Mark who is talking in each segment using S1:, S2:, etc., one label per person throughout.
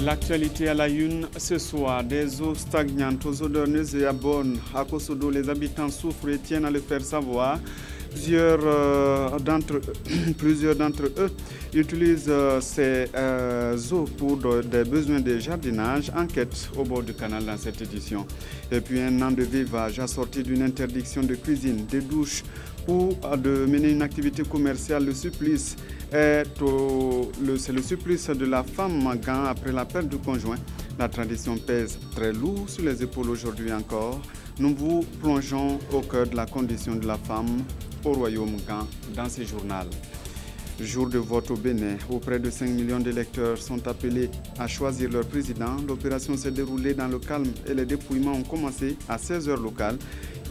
S1: L'actualité à la une ce soir, des eaux stagnantes aux odeurs nauséabondes. À Kosodo, les habitants souffrent et tiennent à le faire savoir. Plusieurs d'entre eux utilisent ces eaux pour des besoins de jardinage. Enquête au bord du canal dans cette édition. Et puis un an de vivage assorti d'une interdiction de cuisine, de douche ou de mener une activité commerciale. Le supplice c'est le supplice de la femme Gan après la perte du conjoint. La tradition pèse très lourd sur les épaules aujourd'hui encore. Nous vous plongeons au cœur de la condition de la femme au royaume Gan dans ce journal. Jour de vote au Bénin, où près de 5 millions d'électeurs sont appelés à choisir leur président. L'opération s'est déroulée dans le calme et les dépouillements ont commencé à 16h locales.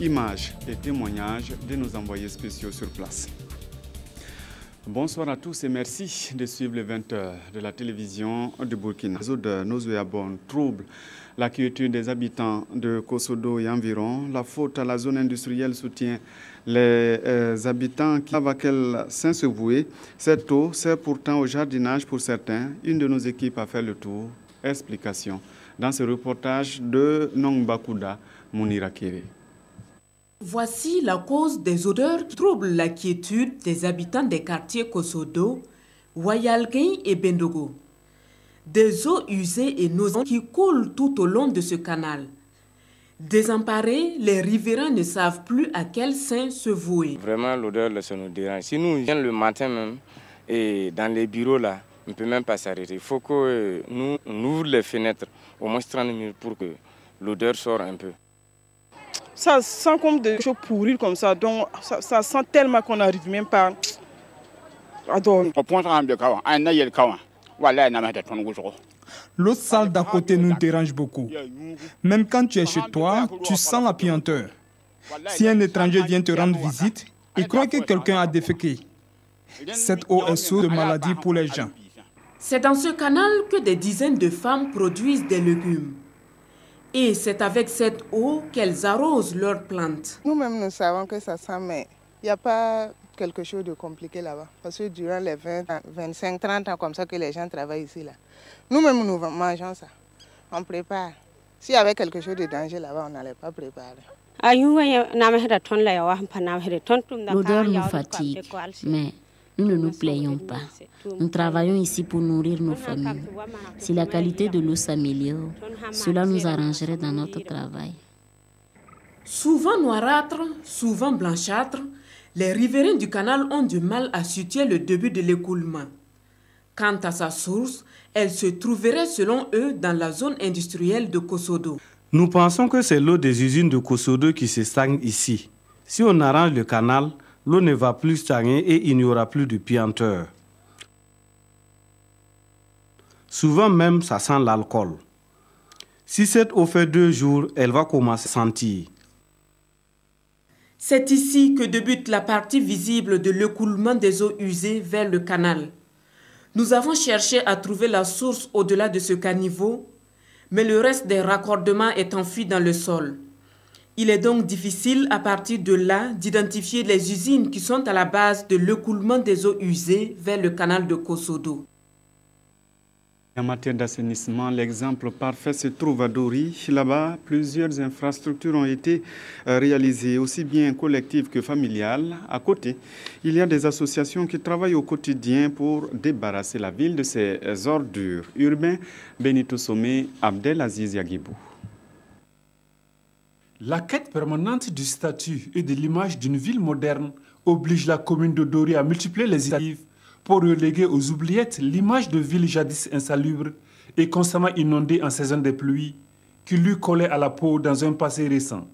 S1: Images et témoignages de nos envoyés spéciaux sur place. Bonsoir à tous et merci de suivre les 20h de la télévision de Burkina. Les odeurs nauséabondes troublent la quiétude des habitants de Kosodo et environ. La faute à la zone industrielle soutient les habitants qui savent à quel saint se vouer. Cette eau sert pourtant au jardinage pour certains. Une de nos équipes a fait le tour. Explication dans ce reportage de Nongbakouda Mounirakere.
S2: Voici la cause des odeurs qui troublent la quiétude des habitants des quartiers Kosodo, Wayalgei et Bendogo. Des eaux usées et nauséabondes qui coulent tout au long de ce canal. Désemparés, les riverains ne savent plus à quel saint se vouer.
S3: Vraiment, l'odeur, ça nous dérange. Si nous venons le matin même, et dans les bureaux là, on ne peut même pas s'arrêter. Il faut que nous ouvrions les fenêtres au moins 30 minutes pour que l'odeur sorte un peu.
S4: Ça sent comme des choses pourries comme ça, donc ça sent tellement qu'on n'arrive même pas à dormir.
S5: L'eau sale d'à côté nous dérange beaucoup. Même quand tu es chez toi, tu sens la puanteur. Si un étranger vient te rendre visite, il croit que quelqu'un a déféqué. Cette eau est source de maladies pour les gens.
S2: C'est dans ce canal que des dizaines de femmes produisent des légumes. Et c'est avec cette eau qu'elles arrosent leurs plantes.
S6: Nous-mêmes, nous savons que ça sent, mais il n'y a pas quelque chose de compliqué là-bas. Parce que durant les 20, 25, 30 ans comme ça que les gens travaillent ici, là, nous-mêmes, nous mangeons ça. On prépare. S'il y avait quelque chose de danger là-bas, on n'allait pas préparer.
S7: L'odeur nous fatigue, mais nous ne nous plaignons pas. Nous travaillons ici pour nourrir nos familles. Si la qualité de l'eau s'améliore, cela nous arrangerait dans notre travail.
S2: Souvent noirâtres, souvent blanchâtres, les riverains du canal ont du mal à situer le début de l'écoulement. Quant à sa source, elle se trouverait selon eux dans la zone industrielle de Kosodo.
S8: Nous pensons que c'est l'eau des usines de Kosodo qui se stagne ici. Si on arrange le canal, l'eau ne va plus stagner et il n'y aura plus de puanteur. Souvent même, ça sent l'alcool. Si cette eau fait 2 jours, elle va commencer à sentir.
S2: C'est ici que débute la partie visible de l'écoulement des eaux usées vers le canal. Nous avons cherché à trouver la source au-delà de ce caniveau, mais le reste des raccordements est enfui dans le sol. Il est donc difficile à partir de là d'identifier les usines qui sont à la base de l'écoulement des eaux usées vers le canal de Kosodo.
S1: En matière d'assainissement, l'exemple parfait se trouve à Dori. Là-bas, plusieurs infrastructures ont été réalisées, aussi bien collectives que familiales. À côté, il y a des associations qui travaillent au quotidien pour débarrasser la ville de ses ordures. Urbain, Benito Somé, Abdelaziz Yagibou.
S9: La quête permanente du statut et de l'image d'une ville moderne oblige la commune de Dori à multiplier les initiatives pour reléguer aux oubliettes l'image de ville jadis insalubre et constamment inondée en saison des pluies qui lui collait à la peau dans un passé récent.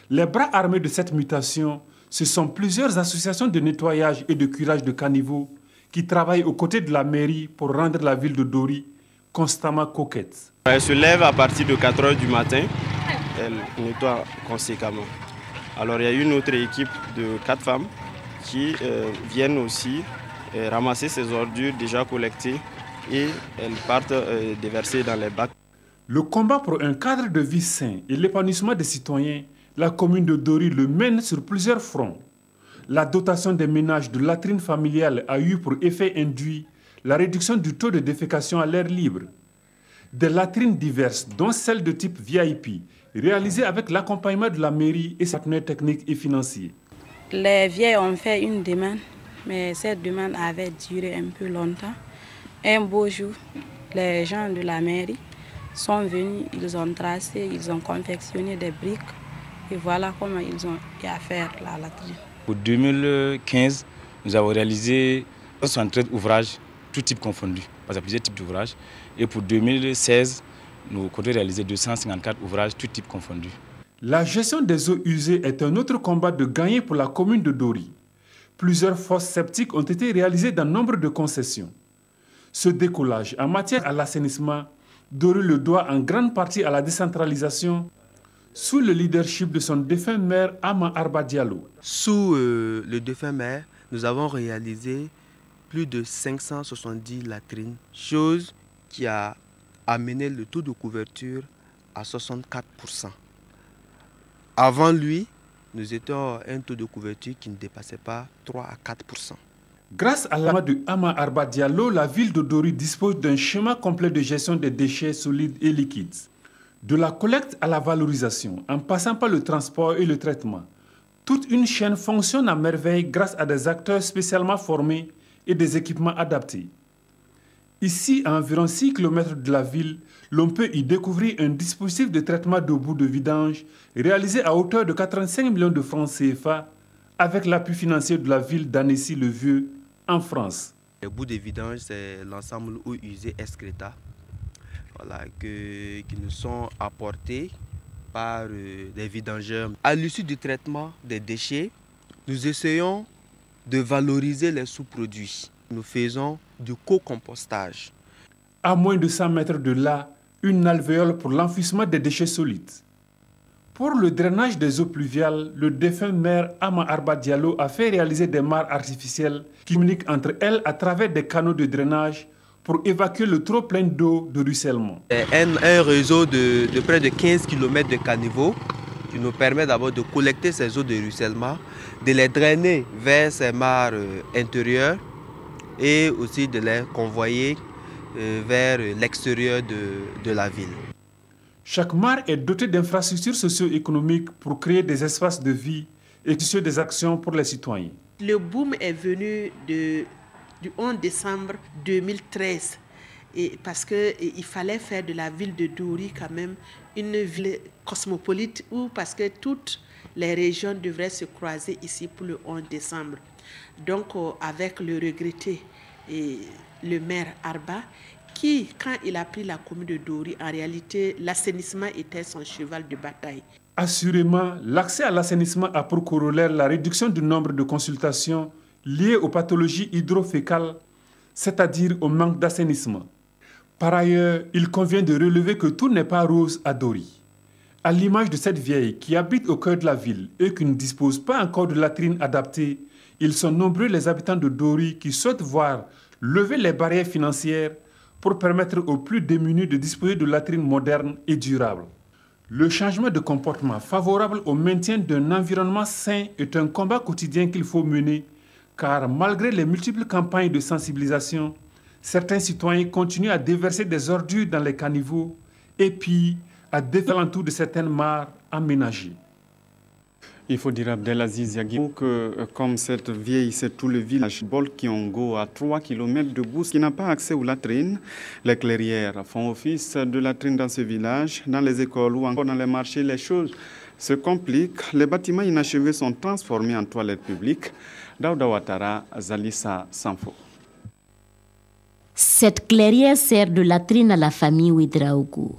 S9: Les bras armés de cette mutation, ce sont plusieurs associations de nettoyage et de curage de caniveaux qui travaillent aux côtés de la mairie pour rendre la ville de Dori constamment coquette.
S10: Elle se lève à partir de 4 h du matin, elle nettoie conséquemment. Alors il y a une autre équipe de 4 femmes qui viennent aussi ramasser ces ordures déjà collectées et elles partent déverser dans les bacs.
S9: Le combat pour un cadre de vie sain et l'épanouissement des citoyens, la commune de Dori le mène sur plusieurs fronts. La dotation des ménages de latrines familiales a eu pour effet induit la réduction du taux de défécation à l'air libre. Des latrines diverses, dont celle de type VIP, réalisées avec l'accompagnement de la mairie et ses partenaires techniques et financiers.
S11: Les vieilles ont fait une demande, mais cette demande avait duré un peu longtemps. Un beau jour, les gens de la mairie sont venus, ils ont tracé, ils ont confectionné des briques et voilà comment ils ont eu à faire la latrine.
S12: Pour 2015, nous avons réalisé 73 ouvrages, tout type confondu, parce qu'il y a plusieurs types d'ouvrages. Et pour 2016, nous comptons réaliser 254 ouvrages, tout type confondu.
S9: La gestion des eaux usées est un autre combat de gagner pour la commune de Dori. Plusieurs fosses septiques ont été réalisées dans nombre de concessions. Ce décollage en matière à l'assainissement, Dori le doit en grande partie à la décentralisation sous le leadership de son défunt maire Ama Arba Diallo.
S13: Sous le défunt maire, nous avons réalisé plus de 570 latrines, chose qui a amené le taux de couverture à 64%. Avant lui, nous étions à un taux de couverture qui ne dépassait pas 3 à 4%.
S9: Grâce à l'aide de Ama Arba Diallo, la ville de Dori dispose d'un schéma complet de gestion des déchets solides et liquides. De la collecte à la valorisation, en passant par le transport et le traitement, toute une chaîne fonctionne à merveille grâce à des acteurs spécialement formés et des équipements adaptés. Ici, à environ 6 km de la ville, l'on peut y découvrir un dispositif de traitement de boue de vidange réalisé à hauteur de 85 millions de francs CFA avec l'appui financier de la ville d'Annecy-le-Vieux en France.
S13: Les boues de vidange, c'est l'ensemble eau usée excréta qui nous sont apportés par des vidangeurs. À l'issue du traitement des déchets, nous essayons de valoriser les sous-produits. Nous faisons du co-compostage.
S9: À moins de 100 mètres de là, une alvéole pour l'enfouissement des déchets solides. Pour le drainage des eaux pluviales, le défunt maire Ama Arba Diallo a fait réaliser des mares artificielles qui communiquent entre elles à travers des canaux de drainage pour évacuer le trop-plein d'eau de ruissellement.
S13: Un réseau de près de 15 km de caniveaux qui nous permet d'abord de collecter ces eaux de ruissellement, de les drainer vers ces mares intérieures et aussi de les convoyer vers l'extérieur de la ville.
S9: Chaque mare est dotée d'infrastructures socio-économiques pour créer des espaces de vie et tisser des actions pour les citoyens.
S14: Le boom est venu du 11 décembre 2013 parce qu'il fallait faire de la ville de Dori quand même une ville cosmopolite parce que toutes les régions devraient se croiser ici pour le 11 décembre. Donc avec le regretté et le maire Arba, qui, quand il a pris la commune de Dori, en réalité, l'assainissement était son cheval de bataille.
S9: Assurément, l'accès à l'assainissement a pour corollaire la réduction du nombre de consultations liées aux pathologies hydrofécales, c'est-à-dire au manque d'assainissement. Par ailleurs, il convient de relever que tout n'est pas rose à Dori. À l'image de cette vieille qui habite au cœur de la ville et qui ne dispose pas encore de latrines adaptées, ils sont nombreux les habitants de Dori qui souhaitent voir lever les barrières financières pour permettre aux plus démunis de disposer de latrines modernes et durables. Le changement de comportement favorable au maintien d'un environnement sain est un combat quotidien qu'il faut mener, car malgré les multiples campagnes de sensibilisation, certains citoyens continuent à déverser des ordures dans les caniveaux et puis à défaire l'entour de certaines mares aménagées.
S1: Il faut dire, Abdelaziz Yagibou, que comme cette vieille, c'est tout le village Bolkiongo à 3 km de Bous qui n'a pas accès aux latrines. Les clairières font office de latrines dans ce village, dans les écoles ou encore dans les marchés. Les choses se compliquent. Les bâtiments inachevés sont transformés en toilettes publiques. Daouda Ouattara, Zalissa Sanfo.
S7: Cette clairière sert de latrine à la famille Ouedraogo.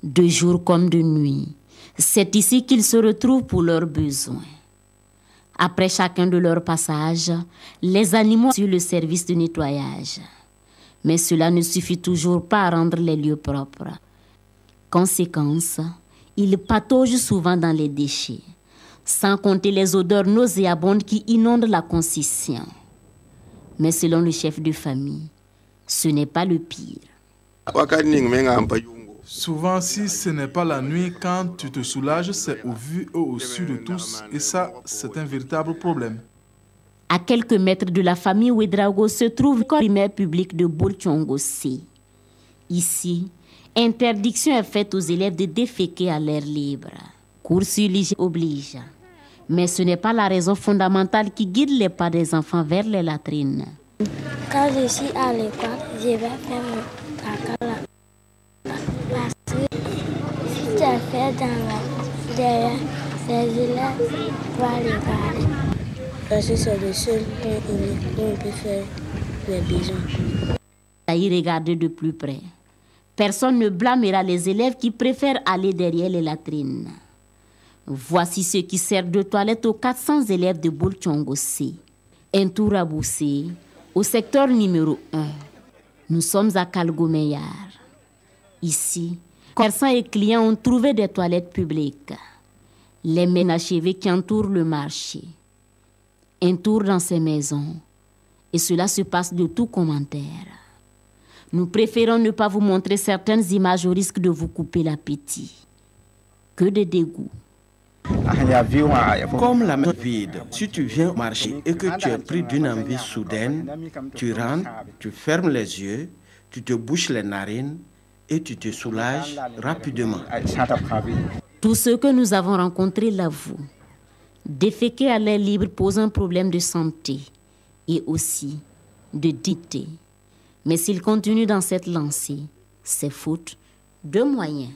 S7: De jour comme de nuit. C'est ici qu'ils se retrouvent pour leurs besoins. Après chacun de leurs passages, les animaux assurent le service de nettoyage. Mais cela ne suffit toujours pas à rendre les lieux propres. Conséquence, ils pataugent souvent dans les déchets, sans compter les odeurs nauséabondes qui inondent la concession. Mais selon le chef de famille, ce n'est pas le pire.
S15: Souvent, si ce n'est pas la nuit, quand tu te soulages, c'est au vu et au su de tous. Et ça, c'est un véritable problème.
S7: À quelques mètres de la famille Ouedraogo se trouve le primaire public de Bolkiongo C. Ici, Interdiction est faite aux élèves de déféquer à l'air libre. Cours sur l'hygiène oblige. Mais ce n'est pas la raison fondamentale qui guide les pas des enfants vers les latrines.
S16: Quand je suis à l'école, je vais faire mon caca là. Parce que si tu as fait derrière les élèves, vont les regarder. Parce que c'est le seul point où on peut faire les besoins.
S7: À y regarder de plus près. Personne ne blâmera les élèves qui préfèrent aller derrière les latrines. Voici ce qui sert de toilette aux 400 élèves de Bolchongo-C. Un tour à Boussé, au secteur numéro 1. Nous sommes à Kalgomeyar. Ici, commerçants et clients ont trouvé des toilettes publiques. Les ménages achevés qui entourent le marché. Un tour dans ces maisons. Et cela se passe de tout commentaire. Nous préférons ne pas vous montrer certaines images au risque de vous couper l'appétit. Que de dégoût.
S17: Comme la main vide, si tu viens au marché et que tu es pris d'une envie soudaine, tu rentres, tu fermes les yeux, tu te bouches les narines et tu te soulages rapidement.
S7: Tous ceux que nous avons rencontrés l'avouent. Déféquer à l'air libre pose un problème de santé et aussi de dignité. Mais s'il continue dans cette lancée, c'est faute de moyens.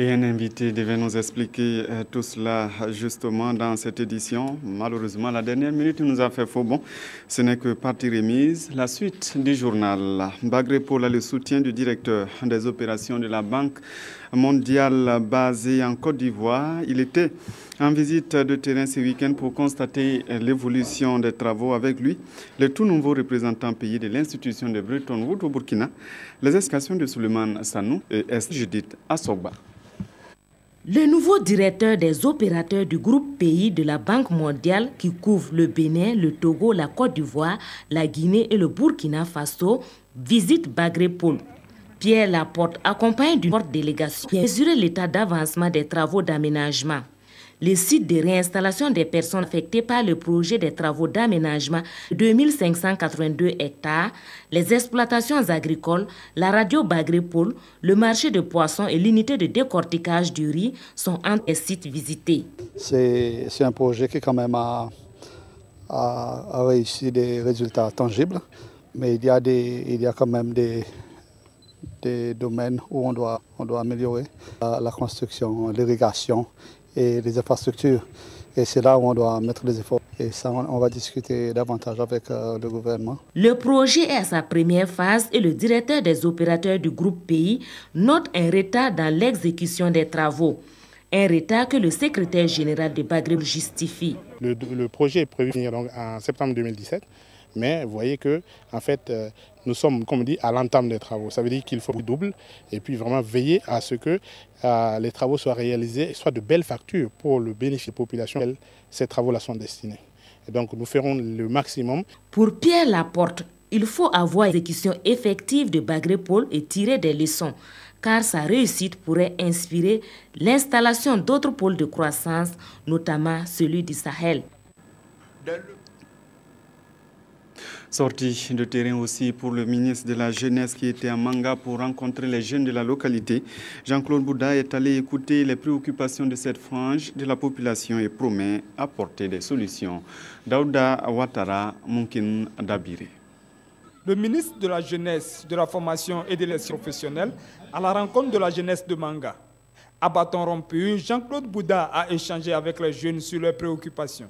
S1: Et un invité devait nous expliquer tout cela justement dans cette édition. Malheureusement, la dernière minute nous a fait faux bon. Ce n'est que partie remise. La suite du journal. Bagrépol a le soutien du directeur des opérations de la Banque mondiale basée en Côte d'Ivoire. Il était en visite de terrain ce week-end pour constater l'évolution des travaux avec lui. Le tout nouveau représentant pays de l'institution de Bretton Woods au Burkina. Les explications de Suleiman Sanou et Judith Assoba.
S2: Le nouveau directeur des opérateurs du groupe pays de la Banque mondiale qui couvre le Bénin, le Togo, la Côte d'Ivoire, la Guinée et le Burkina Faso visite Bagrépol. Pierre Laporte, accompagné d'une forte délégation, a mesuré l'état d'avancement des travaux d'aménagement. Les sites de réinstallation des personnes affectées par le projet des travaux d'aménagement de 2582 hectares, les exploitations agricoles, la radio Bagrépol, le marché de poissons et l'unité de décortiquage du riz sont entre les sites visités.
S18: C'est un projet qui quand même a réussi des résultats tangibles, mais il y a quand même des domaines où on doit améliorer la construction, l'irrigation et les infrastructures. Et c'est là où on doit mettre les efforts. Et ça, on va discuter davantage avec le gouvernement.
S2: Le projet est à sa première phase et le directeur des opérateurs du groupe pays note un retard dans l'exécution des travaux. Un retard que le secrétaire général de Bagrépol justifie.
S19: Le projet est prévu finir donc en septembre 2017. Mais vous voyez que, en fait, nous sommes, comme on dit, à l'entame des travaux. Ça veut dire qu'il faut double et puis vraiment veiller à ce que les travaux soient réalisés et soient de belles factures pour le bénéfice des populations auxquelles ces travaux-là sont destinés. Et donc, nous ferons le maximum.
S2: Pour Pierre Laporte, il faut avoir une exécution effective de Bagrépol et tirer des leçons, car sa réussite pourrait inspirer l'installation d'autres pôles de croissance, notamment celui du Sahel.
S1: Sortie de terrain aussi pour le ministre de la Jeunesse qui était à Manga pour rencontrer les jeunes de la localité. Jean-Claude Bouda est allé écouter les préoccupations de cette frange de la population et promet apporter des solutions. Daouda Ouattara, Moukin Dabiré.
S5: Le ministre de la Jeunesse, de la Formation et de l'Insertion professionnelle à la rencontre de la jeunesse de Manga. À bâton rompu, Jean-Claude Bouda a échangé avec les jeunes sur leurs préoccupations.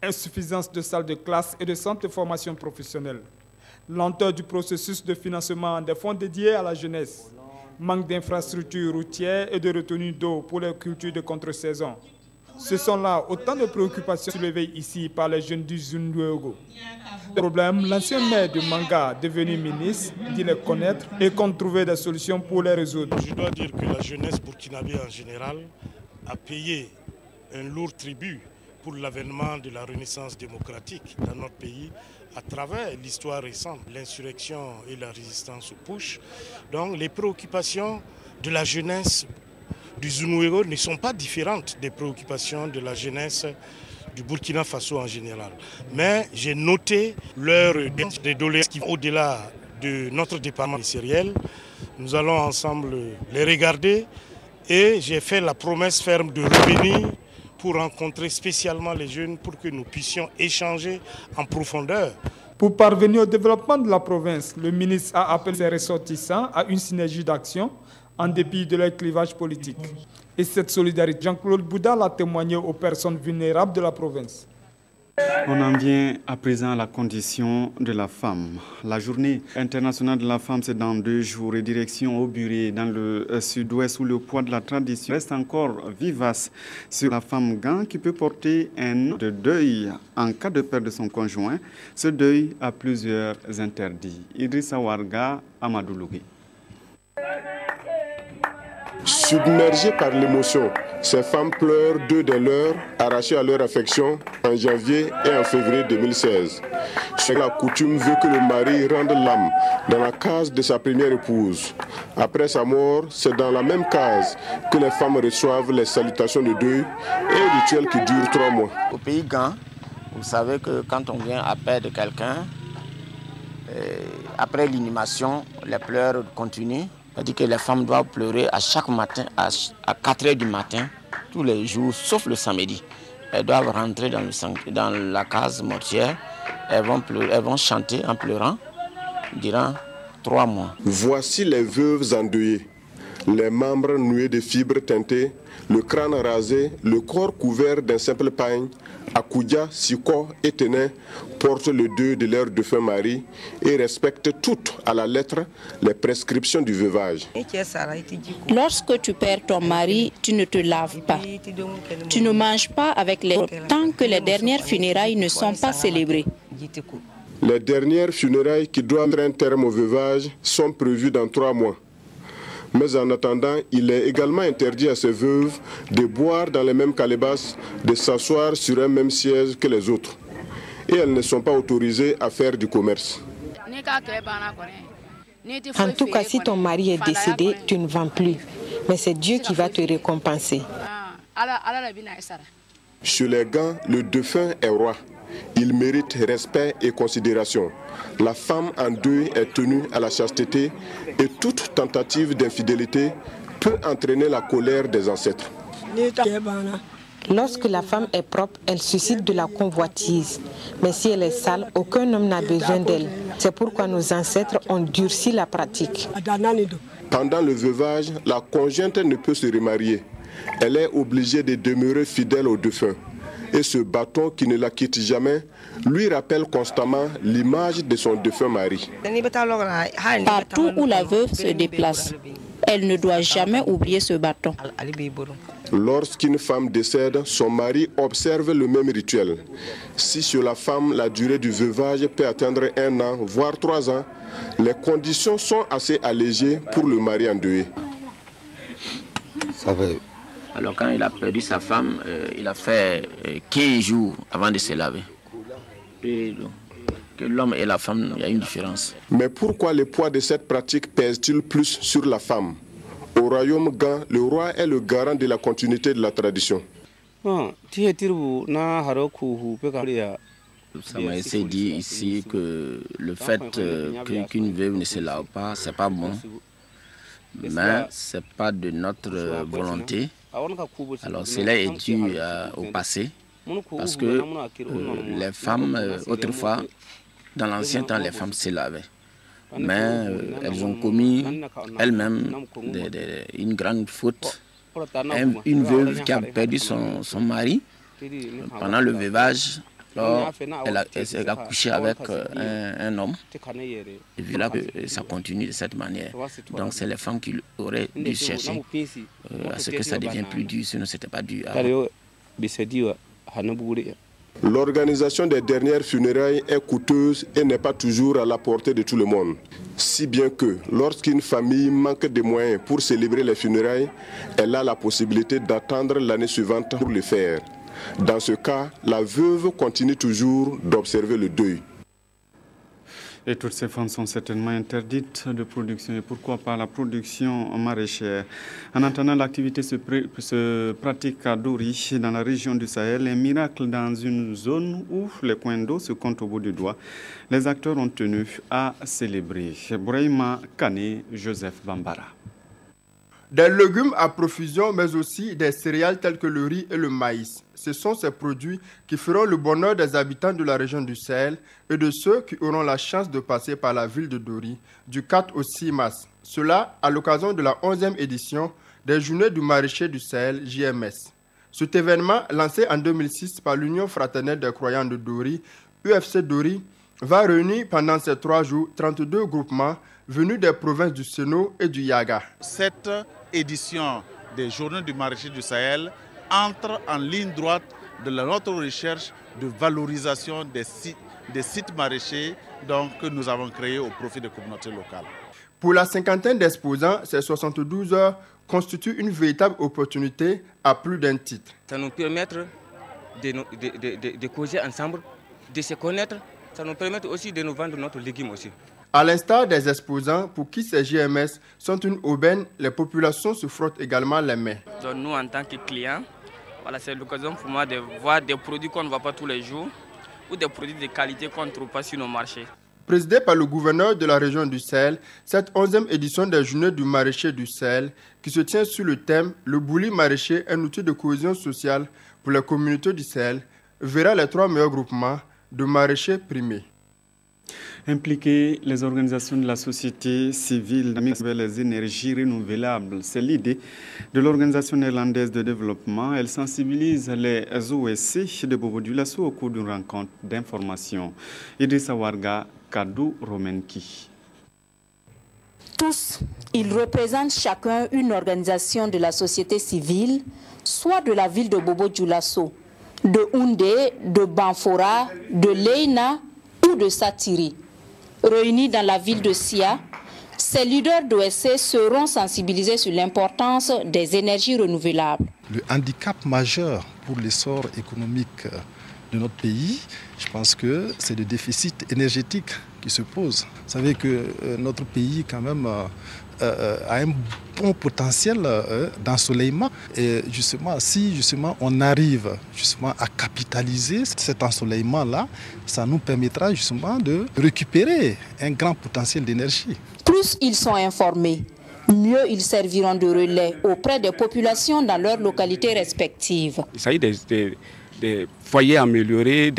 S5: Insuffisance de salles de classe et de centres de formation professionnelle. Lenteur du processus de financement des fonds dédiés à la jeunesse. Manque d'infrastructures routières et de retenue d'eau pour les cultures de contre-saison. Ce sont là autant de préoccupations soulevées ici par les jeunes du Zunduego. Le problème, l'ancien maire de Manga, devenu ministre, dit les connaître et compte trouver des solutions pour les résoudre.
S20: Je dois dire que la jeunesse burkinabé en général a payé un lourd tribut pour l'avènement de la renaissance démocratique dans notre pays à travers l'histoire récente, l'insurrection et la résistance au putsch. Donc les préoccupations de la jeunesse du Zunduego ne sont pas différentes des préoccupations de la jeunesse du Burkina Faso en général. Mais j'ai noté leur des doléances qui vont au-delà de notre département ministériel. Nous allons ensemble les regarder et j'ai fait la promesse ferme de revenir pour rencontrer spécialement les jeunes pour que nous puissions échanger en profondeur.
S5: Pour parvenir au développement de la province, le ministre a appelé ses ressortissants à une synergie d'action en dépit de leur clivage politique. Et cette solidarité, Jean-Claude Bouda l'a témoigné aux personnes vulnérables de la province.
S1: On en vient à présent à la condition de la femme. La journée internationale de la femme, c'est dans 2 jours et direction au Buré, dans le sud-ouest, où le poids de la tradition reste encore vivace sur la femme Gan qui peut porter un de deuil en cas de perte de son conjoint. Ce deuil a plusieurs interdits. Idrissa Warga, Amadou Lougui.
S21: Submergées par l'émotion, ces femmes pleurent 2 des leurs arrachées à leur affection en janvier et en février 2016. La coutume veut que le mari rende l'âme dans la case de sa première épouse. Après sa mort, c'est dans la même case que les femmes reçoivent les salutations de deuil et un rituel qui dure 3 mois.
S22: Au pays Gan, vous savez que quand on vient à perdre quelqu'un, après l'inhumation, les pleurs continuent. C'est-à-dire que les femmes doivent pleurer à chaque matin, à 4 h du matin, tous les jours, sauf le samedi. Elles doivent rentrer dans la case mortuaire. Elles vont chanter en pleurant durant 3 mois.
S21: Voici les veuves endeuillées. Les membres noués de fibres teintées, le crâne rasé, le corps couvert d'un simple pagne, Akoudia, Siko et Ténin portent le deuil de leur défunt mari et respectent toutes à la lettre les prescriptions du veuvage.
S23: Lorsque tu perds ton mari, tu ne te laves pas. Tu ne manges pas avec les autres tant que les dernières funérailles ne sont pas célébrées.
S21: Les dernières funérailles qui doivent mettre un terme au veuvage sont prévues dans 3 mois. Mais en attendant, il est également interdit à ces veuves de boire dans les mêmes calebasses, de s'asseoir sur un même siège que les autres. Et elles ne sont pas autorisées à faire du commerce.
S24: En tout cas, si ton mari est décédé, tu ne vends plus. Mais c'est Dieu qui va te récompenser.
S21: Chez les Gans, le défunt est roi. Il mérite respect et considération. La femme en deuil est tenue à la chasteté et toute tentative d'infidélité peut entraîner la colère des ancêtres.
S24: Lorsque la femme est propre, elle suscite de la convoitise. Mais si elle est sale, aucun homme n'a besoin d'elle. C'est pourquoi nos ancêtres ont durci la pratique.
S21: Pendant le veuvage, la conjointe ne peut se remarier. Elle est obligée de demeurer fidèle au défunt. Et ce bâton qui ne la quitte jamais lui rappelle constamment l'image de son défunt mari.
S23: Partout où la veuve se déplace, elle ne doit jamais oublier ce bâton.
S21: Lorsqu'une femme décède, son mari observe le même rituel. Si sur la femme, la durée du veuvage peut atteindre 1 an, voire 3 ans, les conditions sont assez allégées pour le mari endeuillé.
S22: Alors quand il a perdu sa femme, il a fait 15 jours avant de se laver. Et donc, que l'homme et la femme, il y a une différence.
S21: Mais pourquoi le poids de cette pratique pèse-t-il plus sur la femme? Au royaume Gan, le roi est le garant de la continuité de la tradition.
S22: Ça m'a essayé de dire ici que le fait qu'une veuve ne se lave pas, c'est pas bon. Mais c'est pas de notre volonté. Alors cela est dû au passé, parce que les femmes, autrefois, dans l'ancien temps, les femmes se lavaient. Mais elles ont commis elles-mêmes une grande faute. Une veuve qui a perdu son mari pendant le veuvage, elle a couché avec un homme. Et puis là, ça continue de cette manière. Donc c'est les femmes qui auraient dû chercher à ce que ça devienne plus dur, sinon ce n'était pas dur.
S21: L'organisation des dernières funérailles est coûteuse et n'est pas toujours à la portée de tout le monde. Si bien que lorsqu'une famille manque de moyens pour célébrer les funérailles, elle a la possibilité d'attendre l'année suivante pour le faire. Dans ce cas, la veuve continue toujours d'observer le deuil.
S1: Et toutes ces femmes sont certainement interdites de production. Et pourquoi pas la production maraîchère? En attendant, l'activité se pratique à Dori, dans la région du Sahel. Un miracle dans une zone où les points d'eau se comptent au bout du doigt. Les acteurs ont tenu à célébrer. Brahima Kane, Joseph Bambara.
S3: Des légumes à profusion, mais aussi des céréales telles que le riz et le maïs. Ce sont ces produits qui feront le bonheur des habitants de la région du Sahel et de ceux qui auront la chance de passer par la ville de Dori du 4 au 6 mars. Cela à l'occasion de la 11e édition des Journées du maraîcher du Sahel, JMS. Cet événement, lancé en 2006 par l'Union fraternelle des croyants de Dori, UFC Dori, va réunir pendant ces 3 jours 32 groupements venus des provinces du Seno et du Yaga.
S4: Cette édition des Journées du maraîcher du Sahel entre en ligne droite de notre recherche de valorisation des sites maraîchers que nous avons créés au profit des communautés locales.
S3: Pour la cinquantaine d'exposants, ces 72 heures constituent une véritable opportunité à plus d'un titre.
S6: Ça nous permet de causer ensemble, de se connaître, ça nous permet aussi de nous vendre notre légume aussi.
S3: À l'instar des exposants pour qui ces JMS sont une aubaine, les populations se frottent également les mains.
S6: Donc nous, en tant que clients, voilà, c'est l'occasion pour moi de voir des produits qu'on ne voit pas tous les jours ou des produits de qualité qu'on ne trouve pas sur nos marchés.
S3: Présidée par le gouverneur de la région du Sahel, cette 11e édition des Journées du maraîcher du Sahel, qui se tient sur le thème « Le bouli maraîcher, un outil de cohésion sociale pour les communautés du Sahel », verra les 3 meilleurs groupements de maraîchers primés.
S1: Impliquer les organisations de la société civile dans les énergies renouvelables. C'est l'idée de l'Organisation néerlandaise de développement. Elle sensibilise les OSC de Bobo-Dioulasso au cours d'une rencontre d'information. Idrissa Warga, Kadou Romenki.
S23: Tous, ils représentent chacun une organisation de la société civile, soit de la ville de Bobo-Dioulasso, de Houndé, de Banfora, de Leina ou de Satiri. Réunis dans la ville de Sia, ces leaders d'OSC seront sensibilisés sur l'importance des énergies renouvelables.
S8: Le handicap majeur pour l'essor économique de notre pays, je pense que c'est le déficit énergétique qui se pose. Vous savez que notre pays quand même a un bon potentiel d'ensoleillement. Et justement, si on arrive à capitaliser cet ensoleillement-là, ça nous permettra justement de récupérer un grand potentiel d'énergie.
S23: Plus ils sont informés, mieux ils serviront de relais auprès des populations dans leurs localités respectives.
S25: Il s'agit des foyers améliorés,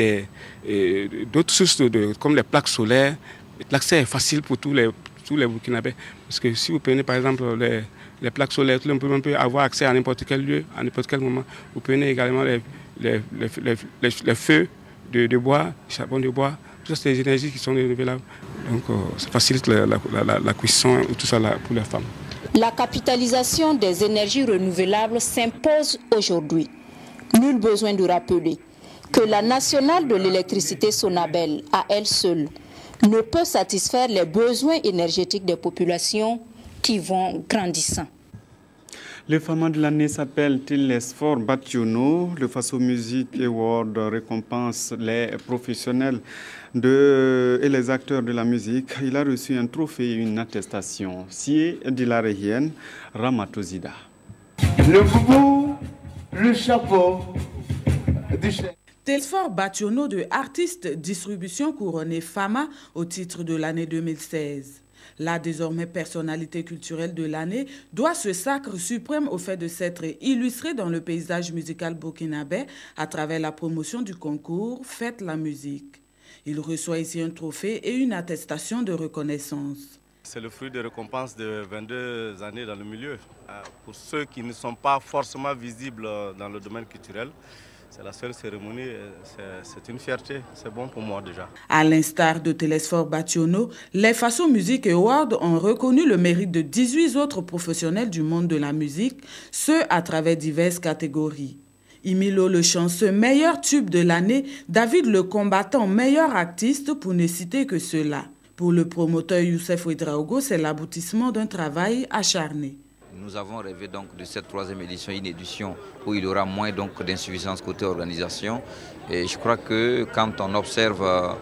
S25: d'autres sources comme les plaques solaires. L'accès est facile pour tous les Burkinabés. Parce que si vous prenez par exemple les plaques solaires, on peut avoir accès à n'importe quel lieu, à n'importe quel moment. Vous prenez également les feux de bois, charbon de bois, toutes ces énergies qui sont renouvelables. Donc ça facilite la cuisson et tout ça pour les femmes.
S23: La capitalisation des énergies renouvelables s'impose aujourd'hui. Nul besoin de rappeler que la nationale de l'électricité Sonabel, à elle seule, ne peut satisfaire les besoins énergétiques des populations qui vont grandissant.
S1: Le format de l'année s'appelle Telesphore Bationo. Le Faso Music Award récompense les professionnels et les acteurs de la musique. Il a reçu un trophée et une attestation. Sié de la Régienne, Ramatozida.
S26: Le boubou, le chapeau du chef.
S27: Telesphore Bationo de artiste distribution couronné Fama au titre de l'année 2016. La désormais personnalité culturelle de l'année doit ce sacre suprême au fait de s'être illustré dans le paysage musical burkinabé à travers la promotion du concours Faites la musique. Il reçoit ici un trophée et une attestation de reconnaissance.
S4: C'est le fruit de récompenses de 22 années dans le milieu. Pour ceux qui ne sont pas forcément visibles dans le domaine culturel, c'est la seule cérémonie, c'est une fierté, c'est bon pour moi déjà.
S27: À l'instar de Telesphore Bationo, les Faso Music Awards ont reconnu le mérite de 18 autres professionnels du monde de la musique, ce à travers diverses catégories. Imilo le chanceux meilleur tube de l'année, David le combattant meilleur artiste pour ne citer que cela. Pour le promoteur Youssef Ouedraogo, c'est l'aboutissement d'un travail acharné.
S28: Nous avons rêvé donc de cette 3e édition, une édition où il y aura moins d'insuffisance côté organisation. Et je crois que quand on observe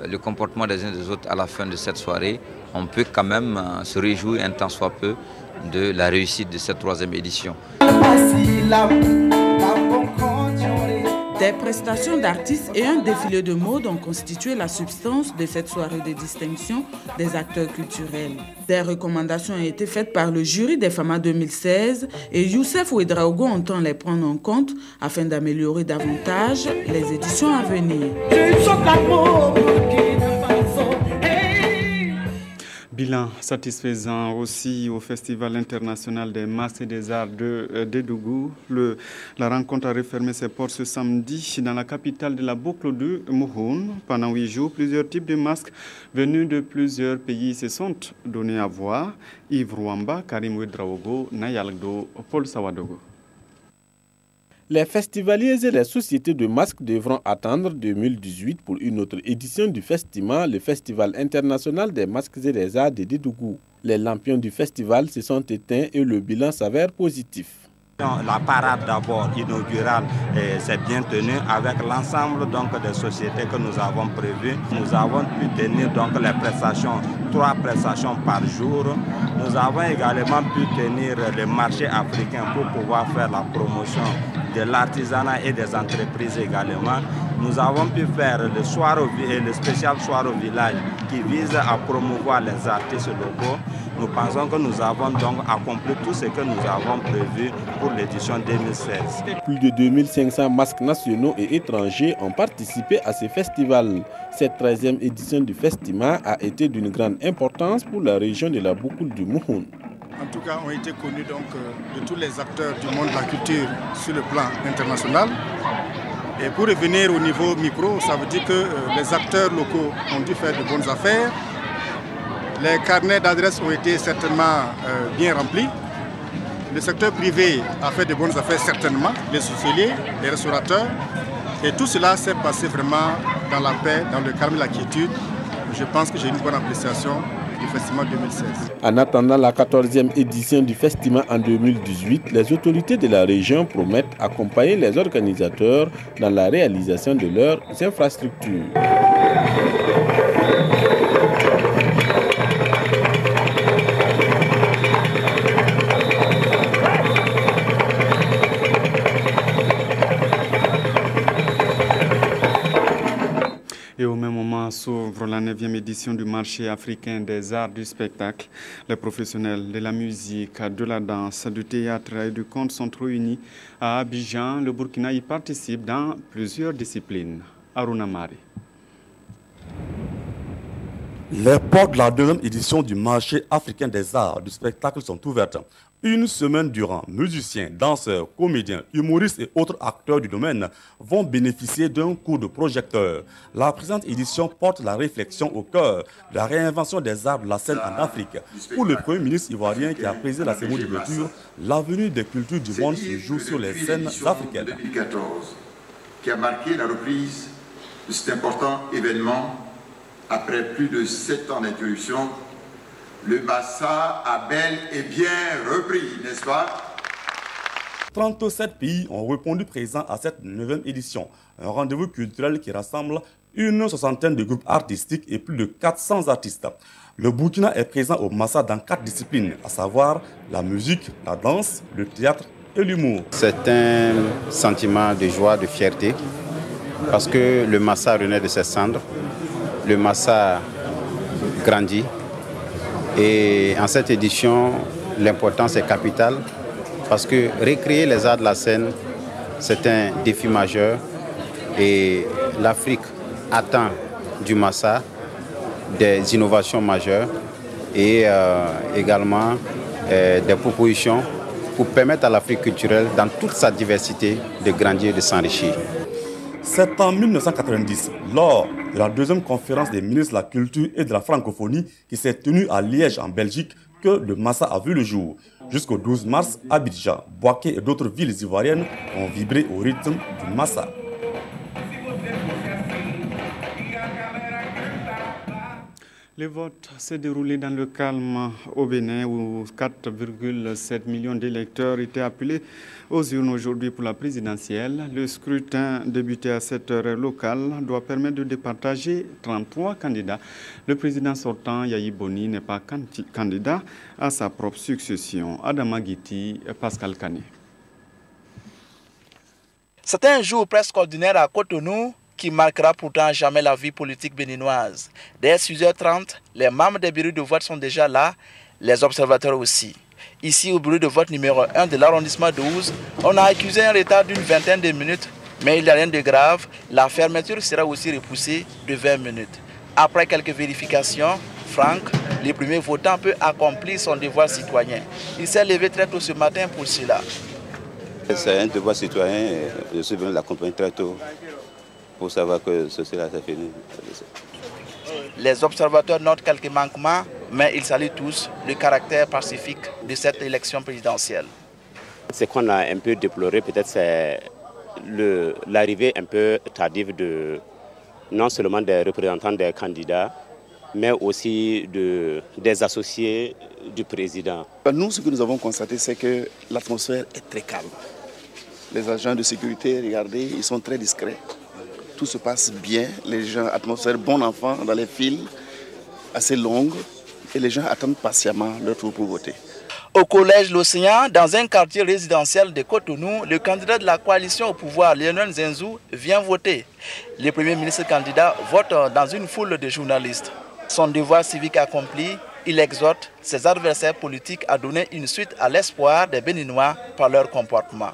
S28: le comportement des uns des autres à la fin de cette soirée, on peut quand même se réjouir un tant soit peu de la réussite de cette 3e édition.
S27: Des prestations d'artistes et un défilé de mode ont constitué la substance de cette soirée de distinction des acteurs culturels. Des recommandations ont été faites par le jury des FAMA 2016 et Youssef Ouedraogo entend les prendre en compte afin d'améliorer davantage les éditions à venir.
S1: Bilan satisfaisant aussi au Festival international des masques et des arts de Dédougou. La rencontre a refermé ses portes ce samedi dans la capitale de la boucle de Mouhoun. Pendant 8 jours, plusieurs types de masques venus de plusieurs pays se sont donnés à voir. Yves Rwamba, Karim Ouedraogo, Nayaldo, Paul Sawadogo.
S9: Les festivaliers et les sociétés de masques devront attendre 2018 pour une autre édition du festival, le Festival international des masques et des arts de Dédougou. Les lampions du festival se sont éteints et le bilan s'avère positif.
S10: La parade d'abord inaugurale s'est bien tenue avec l'ensemble des sociétés que nous avons prévues. Nous avons pu tenir les prestations, 3 prestations par jour. Nous avons également pu tenir le marché africain pour pouvoir faire la promotion de l'artisanat et des entreprises également. Nous avons pu faire le spécial soir au village qui vise à promouvoir les artistes locaux. Nous pensons que nous avons donc accompli tout ce que nous avons prévu pour l'édition 2016.
S9: Plus de 2500 masques nationaux et étrangers ont participé à ce festival. Cette 13e édition du festival a été d'une grande importance pour la région de la boucle du Mouhoun.
S11: En tout cas, ont été connus de tous les acteurs du monde de la culture sur le plan international. Et pour revenir au niveau micro, ça veut dire que les acteurs locaux ont dû faire de bonnes affaires. Les carnets d'adresses ont été certainement bien remplis. Le secteur privé a fait de bonnes affaires certainement, les hôteliers, les restaurateurs. Et tout cela s'est passé vraiment dans la paix, dans le calme et la quiétude. Je pense que j'ai une bonne appréciation du festival 2016.
S9: En attendant la 14e édition du festival en 2018, les autorités de la région promettent accompagner les organisateurs dans la réalisation de leurs infrastructures.
S1: Et au même moment s'ouvre la 9e édition du marché africain des arts du spectacle. Les professionnels de la musique, de la danse, du théâtre et du conte sont réunis à Abidjan. Le Burkina y participe dans plusieurs disciplines. Aruna Mari.
S12: Les portes de la 9e édition du marché africain des arts du spectacle sont ouvertes. Une semaine durant, musiciens, danseurs, comédiens, humoristes et autres acteurs du domaine vont bénéficier d'un coup de projecteur. La présente édition porte la réflexion au cœur de la réinvention des arts de la scène en Afrique. Pour le Premier ministre ivoirien qui a présidé la cérémonie d'ouverture, l'avenir des cultures du monde se joue sur les scènes africaines.
S13: 2014, qui a marqué la reprise de cet important événement après plus de 7 ans d'interruption. Le Massa a bel et bien repris, n'est-ce pas?
S12: 37 pays ont répondu présents à cette 9e édition, un rendez-vous culturel qui rassemble une 60aine de groupes artistiques et plus de 400 artistes. Le Burkina est présent au Massa dans 4 disciplines, à savoir la musique, la danse, le théâtre et l'humour.
S14: C'est un sentiment de joie, de fierté, parce que le Massa renaît de ses cendres, le Massa grandit. Et en cette édition, l'importance est capitale parce que recréer les arts de la scène, c'est un défi majeur et l'Afrique attend du Massa des innovations majeures et également des propositions pour permettre à l'Afrique culturelle, dans toute sa diversité, de grandir et de s'enrichir.
S12: C'est en 1990, lors de la 2e conférence des ministres de la Culture et de la Francophonie qui s'est tenue à Liège en Belgique que le Massa a vu le jour. Jusqu'au 12 mars, Abidjan, Bouaké et d'autres villes ivoiriennes ont vibré au rythme du Massa.
S1: Le vote s'est déroulé dans le calme au Bénin où 4,7 millions d'électeurs étaient appelés aux urnes aujourd'hui pour la présidentielle. Le scrutin débuté à cette heure locale doit permettre de départager 33 candidats. Le président sortant, Yayi Boni, n'est pas candidat à sa propre succession. Adama Guiti, Pascal Kane.
S2: C'est un jour presque ordinaire à Cotonou qui marquera pourtant jamais la vie politique béninoise. Dès 6h30, les membres des bureaux de vote sont déjà là, les observateurs aussi. Ici, au bureau de vote numéro 1 de l'arrondissement 12, on a accusé un retard d'une vingtaine de minutes, mais il n'y a rien de grave. La fermeture sera aussi repoussée de 20 minutes. Après quelques vérifications, Franck, le premier votant, peut accomplir son devoir citoyen. Il s'est levé très tôt ce matin pour cela.
S7: C'est un devoir citoyen, je suis venu l'accompagner très tôt pour savoir que ceci là c'est fini.
S2: Les observateurs notent quelques manquements, mais ils saluent tous le caractère pacifique de cette élection présidentielle.
S15: Ce qu'on a un peu déploré, peut-être, c'est l'arrivée un peu tardive non seulement des représentants des candidats, mais aussi des associés du président.
S16: Nous, ce que nous avons constaté, c'est que l'atmosphère est très calme. Les agents de sécurité, regardez, ils sont très discrets. Tout se passe bien, les gens, atmosphère bon enfant dans les files assez longues et les gens attendent patiemment leur tour pour voter.
S2: Au collège L'Océan, dans un quartier résidentiel de Cotonou, le candidat de la coalition au pouvoir, Lionel Zenzou, vient voter. Le premier ministre candidat vote dans une foule de journalistes. Son devoir civique accompli, il exhorte ses adversaires politiques à donner une suite à l'espoir des Béninois par leur comportement.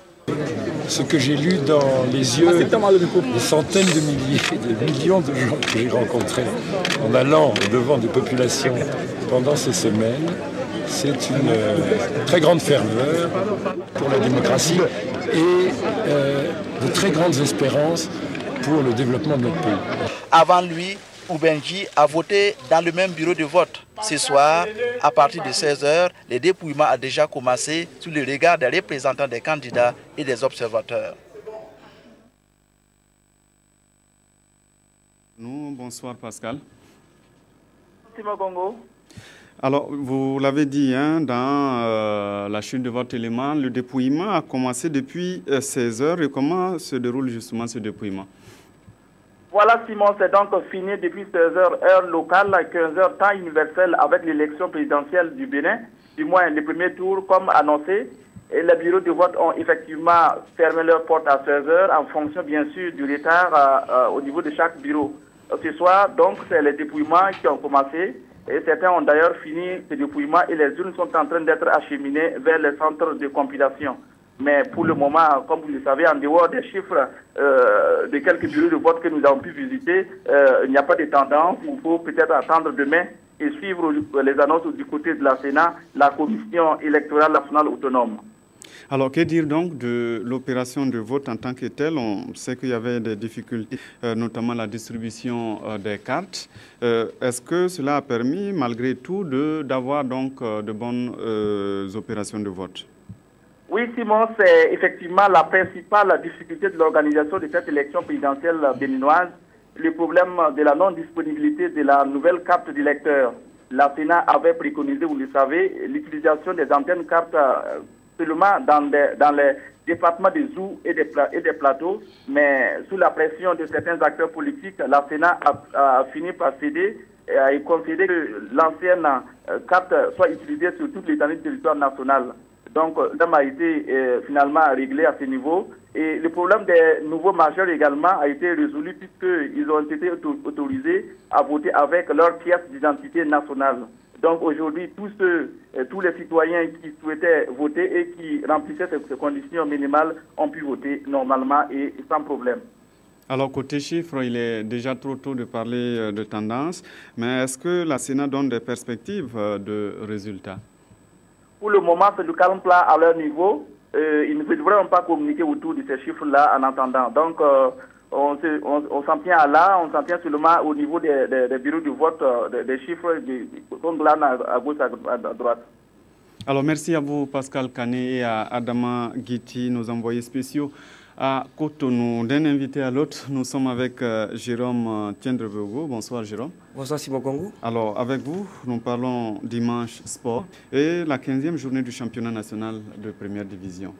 S17: Ce que j'ai lu dans les yeux des centaines de milliers, des millions de gens que j'ai rencontrés en allant devant des populations pendant ces semaines, c'est une très grande ferveur pour la démocratie et de très grandes espérances pour le développement de notre pays.
S2: Avant lui, Oubenji a voté dans le même bureau de vote. Ce soir, à partir de 16h, le dépouillement a déjà commencé sous le regard des représentants des candidats et des observateurs.
S1: Bonsoir Pascal.
S2: Simon Congo.
S1: Alors, vous l'avez dit, dans la chute de votre élément, le dépouillement a commencé depuis 16h. Et comment se déroule justement ce dépouillement?
S18: Voilà Simon, c'est donc fini depuis 16h heure locale, 15h temps universel avec l'élection présidentielle du Bénin, du moins le premier tour comme annoncé. Et les bureaux de vote ont effectivement fermé leurs portes à 16h en fonction bien sûr du retard au niveau de chaque bureau. Ce soir, donc, c'est les dépouillements qui ont commencé et certains ont d'ailleurs fini ce dépouillement et les urnes sont en train d'être acheminées vers les centres de compilation. Mais pour le moment, comme vous le savez, en dehors des chiffres de quelques bureaux de vote que nous avons pu visiter, il n'y a pas de tendance. Il faut peut-être attendre demain et suivre les annonces du côté de la Sénat, la Commission électorale nationale autonome.
S1: Alors, que dire donc de l'opération de vote en tant que telle? On sait qu'il y avait des difficultés, notamment la distribution des cartes. Est-ce que cela a permis, malgré tout, d'avoir donc de bonnes opérations de vote?
S18: Oui, Simon, c'est effectivement la principale difficulté de l'organisation de cette élection présidentielle béninoise, le problème de la non-disponibilité de la nouvelle carte d'électeur. La Sénat avait préconisé, vous le savez, l'utilisation des anciennes cartes seulement dans les départements des Zou et des plateaux, mais sous la pression de certains acteurs politiques, la Sénat a fini par céder et concéder que l'ancienne carte soit utilisée sur toute l'étendue du territoire national. Donc, ça a été finalement réglé à ce niveau. Et le problème des nouveaux majeurs également a été résolu puisqu'ils ont été autorisés à voter avec leur pièce d'identité nationale. Donc aujourd'hui, tous les citoyens qui souhaitaient voter et qui remplissaient ces conditions minimales ont pu voter normalement et sans problème.
S1: Alors, côté chiffres, il est déjà trop tôt de parler de tendance, mais est-ce que la Sénat donne des perspectives de résultats?
S18: Pour le moment, c'est le calme plat à leur niveau. Ils ne veulent vraiment pas communiquer autour de ces chiffres-là en attendant. Donc, on s'en tient à là, on s'en tient seulement au niveau des bureaux de vote, des chiffres qu'on glane à gauche, à droite.
S1: Alors, merci à vous, Pascal Kane, et à Adama Guiti, nos envoyés spéciaux à Cotonou. D'un invité à l'autre, nous sommes avec Jérôme Tiendrebogo. Bonsoir Jérôme.
S3: Bonsoir Simon Gongo.
S1: Alors avec vous, nous parlons dimanche sport et la 15e journée du championnat national de première division.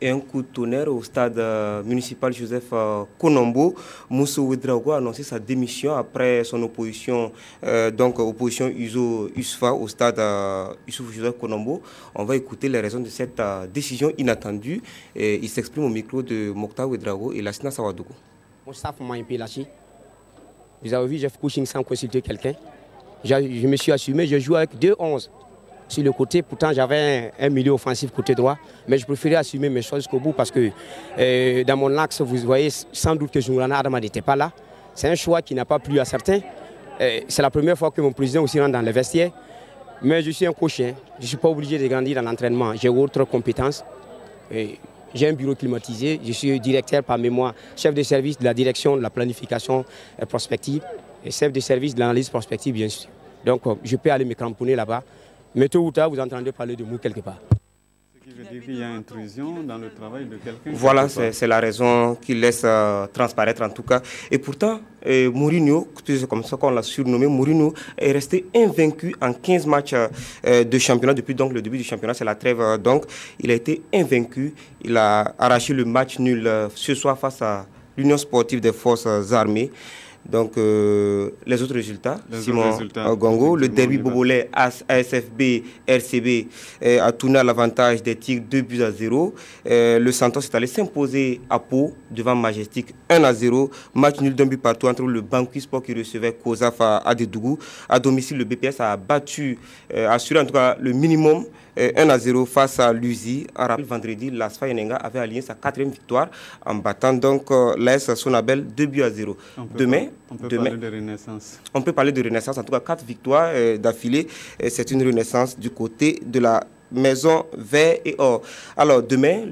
S3: Et un coup de tonnerre au stade municipal Joseph Konombo. Moussa Ouedraogo a annoncé sa démission après son opposition, opposition USFA au stade Youssouf Joseph Konombo. On va écouter les raisons de cette décision inattendue. Et il s'exprime au micro de Mokhtar Ouedraogo et Lassina Sawadougou.
S5: Mon staff m'a un peu lâché. Vous avez vu, j'ai fait coaching sans consulter quelqu'un. Je me suis assumé, je joue avec 2-11. Sur le côté, pourtant j'avais un milieu offensif côté droit, mais je préférais assumer mes choses jusqu'au bout parce que dans mon axe, vous voyez sans doute que Joungrana Adama n'était pas là. C'est un choix qui n'a pas plu à certains. C'est la première fois que mon président aussi rentre dans le vestiaire. Mais je suis un coach, je ne suis pas obligé de grandir dans l'entraînement. J'ai autre compétences. J'ai un bureau climatisé, je suis directeur par mémoire, chef de service de la direction de la planification prospective et chef de service de l'analyse prospective bien sûr. Donc je peux aller me cramponner là-bas. Mais tôt ou tard, vous entendez parler de moi quelque part.
S1: Ce qui veut dire qu'il y a intrusion dans le travail de quelqu'un.
S3: Voilà, c'est la raison qui laisse transparaître en tout cas. Et pourtant, Mourinho, c'est comme ça qu'on l'a surnommé, Mourinho est resté invaincu en 15 matchs de championnat depuis donc, le début du championnat, c'est la trêve. Donc, il a été invaincu. Il a arraché le match nul ce soir face à l'Union sportive des forces armées. Donc, les autres résultats, Simon Gongo, le derby bobolais ASFB, RCB a tourné à l'avantage des Tigres 2-0. Le Santos est allé s'imposer à Pau devant Majestic 1-0. Match nul d'un but partout entre le Banqui Sport qui recevait Kozaf à Dédougou. À domicile, le BPS a battu, assuré en tout cas le minimum 1-0 face à l'UZI. En rappel, vendredi, l'ASFA Yenenga avait aligné sa 4e victoire en battant donc l'AS Sonabel 2-0.
S1: On peut parler de renaissance.
S3: On peut parler de renaissance, en tout cas 4 victoires d'affilée. C'est une renaissance du côté de la maison vert et or. Alors demain,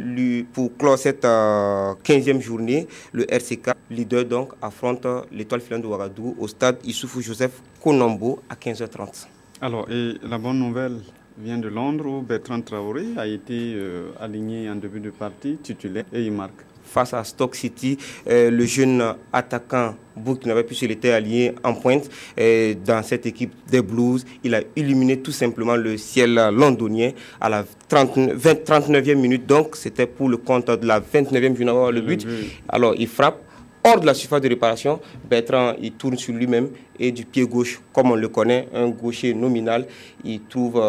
S3: pour clore cette 15e journée, le RCK, leader donc, affronte l'étoile filante de Ouagadougou au stade Youssouf Joseph Konombo à 15h30.
S1: Alors, et la bonne nouvelle vient de Londres où Bertrand Traoré a été aligné en début de partie, titulaire, et il marque.
S3: Face à Stoke City, le jeune attaquant burkinabé, puisqu'il était allié en pointe dans cette équipe des Blues, il a illuminé tout simplement le ciel londonien à la 39e minute. Donc c'était pour le compte de la 29e minute le but. Alors il frappe hors de la surface de réparation. Bertrand, il tourne sur lui-même et du pied gauche, comme on le connaît, un gaucher nominal, il trouve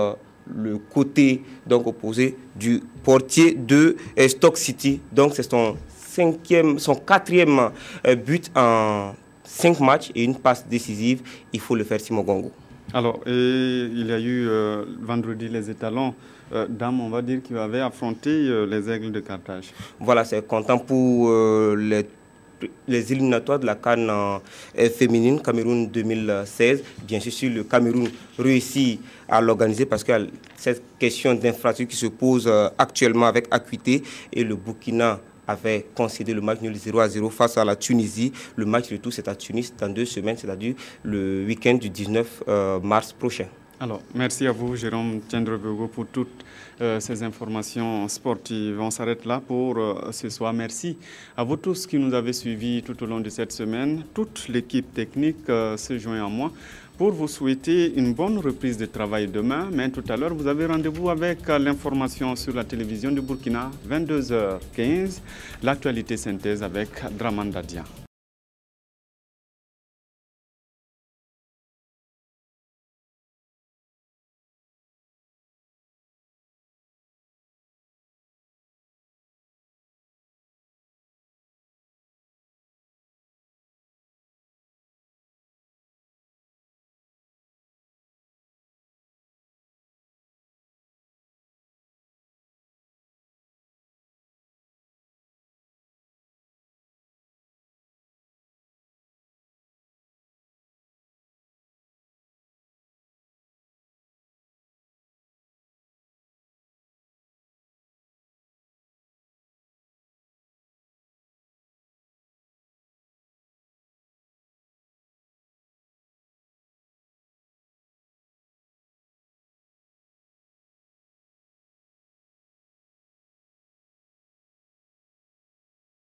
S3: le côté donc opposé du portier de Stoke City. Donc c'est son 4e but en 5 matchs et une passe décisive. Il faut le faire, Simon Gongo.
S1: Alors, il y a eu vendredi les étalons dames, on va dire, qui avaient affronté les Aigles de Carthage.
S3: Voilà, c'est content pour les éliminatoires de la CAN féminine Cameroun 2016. Bien sûr, le Cameroun réussit à l'organiser parce que cette question d'infrastructure qui se pose actuellement avec acuité, et le Burkina avait concédé le match nul 0-0 face à la Tunisie. Le match retour, c'est à Tunis dans 2 semaines, c'est-à-dire le week-end du 19 mars prochain.
S1: Alors, merci à vous, Jérôme Tiendrebogo, pour toutes ces informations sportives. On s'arrête là pour ce soir. Merci à vous tous qui nous avez suivis tout au long de cette semaine. Toute l'équipe technique se joint à moi pour vous souhaiter une bonne reprise de travail demain. Mais tout à l'heure, vous avez rendez-vous avec l'information sur la télévision du Burkina, 22h15, l'actualité synthèse avec Draman Dadian.